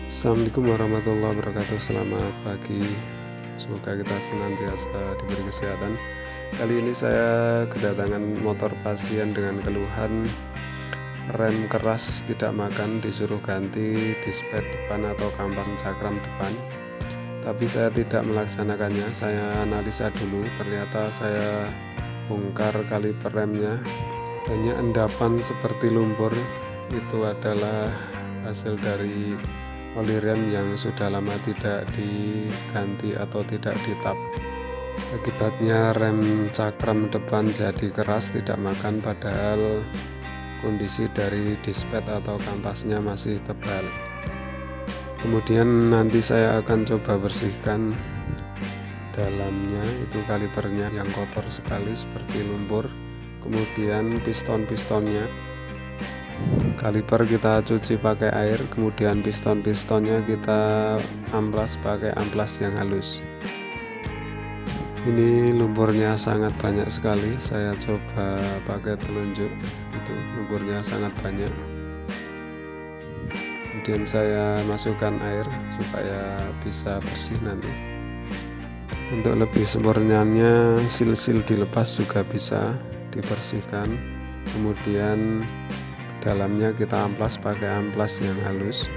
Assalamualaikum warahmatullahi wabarakatuh. Selamat pagi. Semoga kita senantiasa diberi kesehatan. Kali ini saya kedatangan motor pasien dengan keluhan rem keras, tidak makan, disuruh ganti dispet depan atau kampas cakram depan. Tapi saya tidak melaksanakannya. Saya analisa dulu. Ternyata saya bongkar kaliper remnya. Banyak endapan seperti lumpur. Itu adalah hasil dari oli rem yang sudah lama tidak diganti atau tidak ditap. Akibatnya rem cakram depan jadi keras, tidak makan, padahal kondisi dari dispet atau kampasnya masih tebal. Kemudian nanti saya akan coba bersihkan dalamnya, itu kalipernya yang kotor sekali seperti lumpur. Kemudian piston-pistonnya, kaliper kita cuci pakai air, kemudian piston-pistonnya kita amplas pakai amplas yang halus. Ini lumpurnya sangat banyak sekali, saya coba pakai telunjuk, itu lumpurnya sangat banyak. Kemudian saya masukkan air supaya bisa bersih nanti. Untuk lebih sempurnanya, sil-sil dilepas juga bisa dibersihkan. Kemudian dalamnya kita amplas pakai amplas yang halus.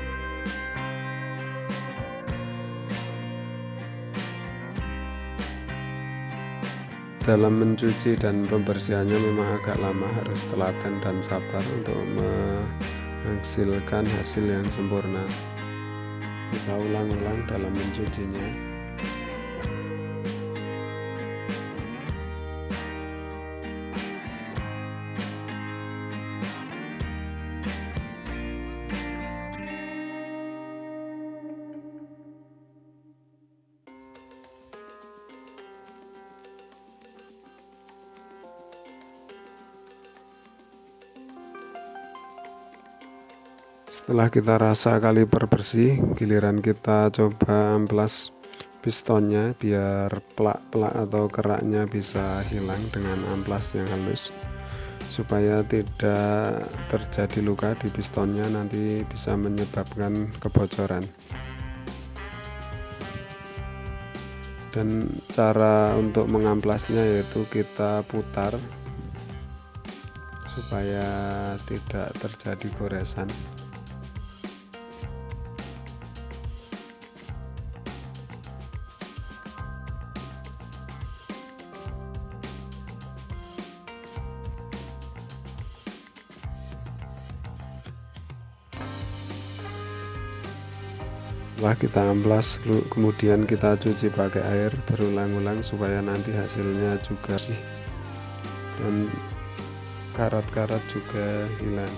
Dalam mencuci dan pembersihannya memang agak lama, harus telaten dan sabar untuk menghasilkan hasil yang sempurna. Kita ulang-ulang dalam mencucinya. Setelah kita rasa kaliper bersih, giliran kita coba amplas pistonnya biar pelak-pelak atau keraknya bisa hilang dengan amplas yang halus, supaya tidak terjadi luka di pistonnya, nanti bisa menyebabkan kebocoran. Dan cara untuk mengamplasnya yaitu kita putar supaya tidak terjadi goresan. Setelah kita amplas, kemudian kita cuci pakai air berulang-ulang supaya nanti hasilnya juga bersih dan karat-karat juga hilang.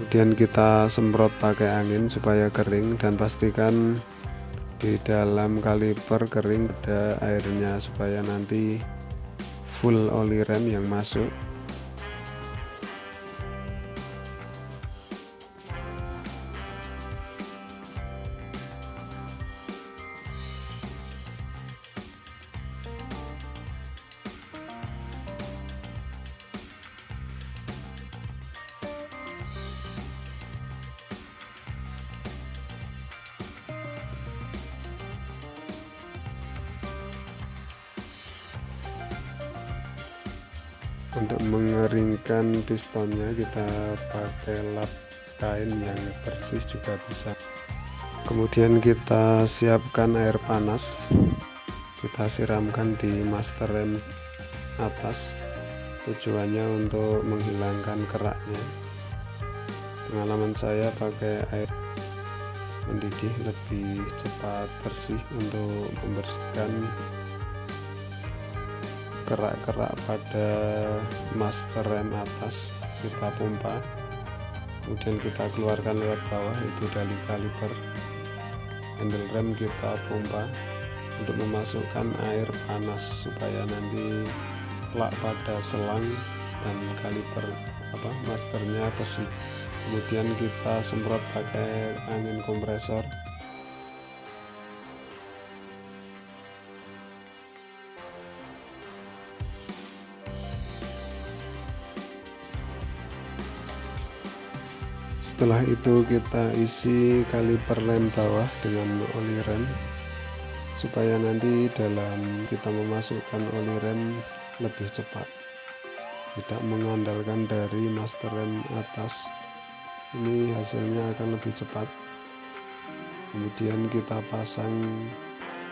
Kemudian kita semprot pakai angin supaya kering, dan pastikan di dalam kaliper kering ada airnya supaya nanti full oli rem yang masuk. Untuk mengeringkan pistonnya kita pakai lap kain yang bersih juga bisa. Kemudian kita siapkan air panas, kita siramkan di master rem atas, tujuannya untuk menghilangkan keraknya. Pengalaman saya pakai air mendidih lebih cepat bersih untuk membersihkan kerak-kerak pada master rem atas. Kita pompa, kemudian kita keluarkan lewat bawah, itu dari kaliper. Handle rem kita pompa untuk memasukkan air panas supaya nanti plak pada selang dan kaliper masternya bersih. Kemudian kita semprot pakai angin kompresor. Setelah itu kita isi kaliper rem bawah dengan oli rem supaya nanti dalam kita memasukkan oli rem lebih cepat, tidak mengandalkan dari master rem atas. Ini hasilnya akan lebih cepat. Kemudian kita pasang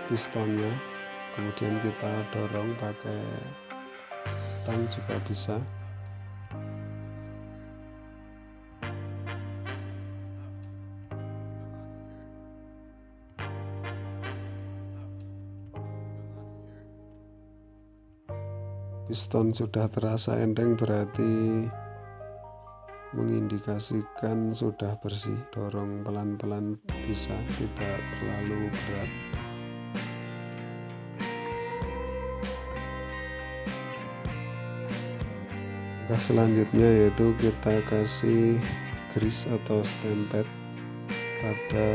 pistonnya, kemudian kita dorong pakai tang juga bisa. Piston sudah terasa enteng, berarti mengindikasikan sudah bersih. Dorong pelan-pelan bisa, tidak terlalu berat. Langkah selanjutnya yaitu kita kasih grease atau stempet pada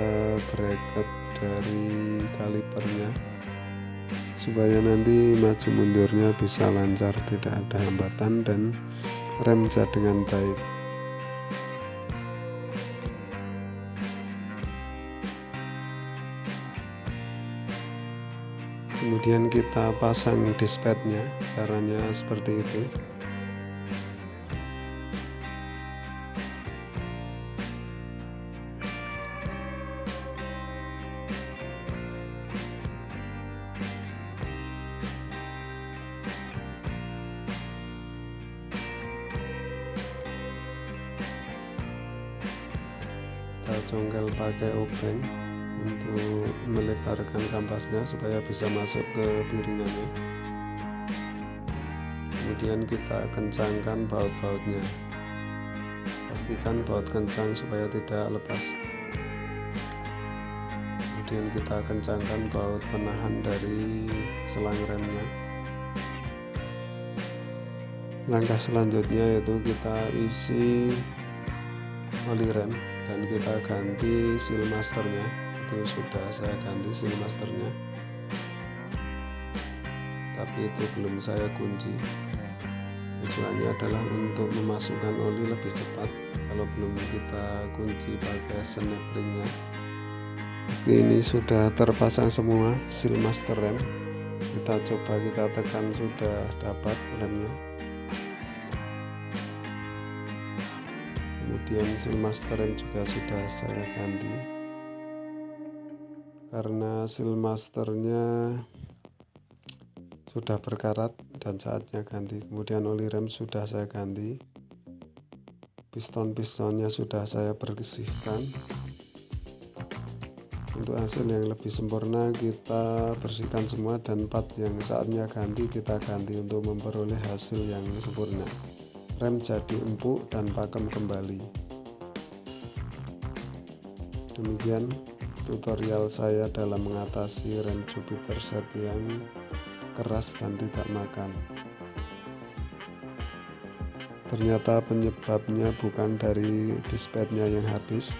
bracket dari kalipernya supaya nanti maju mundurnya bisa lancar, tidak ada hambatan dan rem cat dengan baik. Kemudian kita pasang dispadnya, caranya seperti itu. Kita congkel pakai obeng untuk melebarkan kampasnya supaya bisa masuk ke piringannya. Kemudian kita kencangkan baut-bautnya, pastikan baut kencang supaya tidak lepas. Kemudian kita kencangkan baut penahan dari selang remnya. Langkah selanjutnya yaitu kita isi oli rem dan kita ganti seal masternya. Itu sudah saya ganti seal masternya, tapi itu belum saya kunci. Tujuannya adalah untuk memasukkan oli lebih cepat kalau belum kita kunci pakai snap ringnya. Oke, ini sudah terpasang semua seal master rem. Kita coba, kita tekan, sudah dapat remnya. Kemudian seal master rem juga sudah saya ganti karena seal masternya sudah berkarat dan saatnya ganti. Kemudian oli rem sudah saya ganti, piston-pistonnya sudah saya bersihkan. Untuk hasil yang lebih sempurna kita bersihkan semua, dan part yang saatnya ganti kita ganti untuk memperoleh hasil yang sempurna. Rem jadi empuk dan pakem kembali. Demikian tutorial saya dalam mengatasi rem Jupiter set yang keras dan tidak makan. Ternyata penyebabnya bukan dari dispadnya yang habis,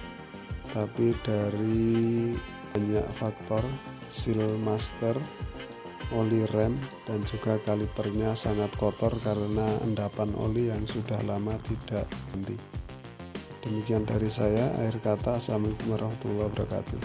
tapi dari banyak faktor: seal master, oli rem, dan juga kalipernya sangat kotor karena endapan oli yang sudah lama tidak ganti. Demikian dari saya, akhir kata, assalamualaikum warahmatullahi wabarakatuh.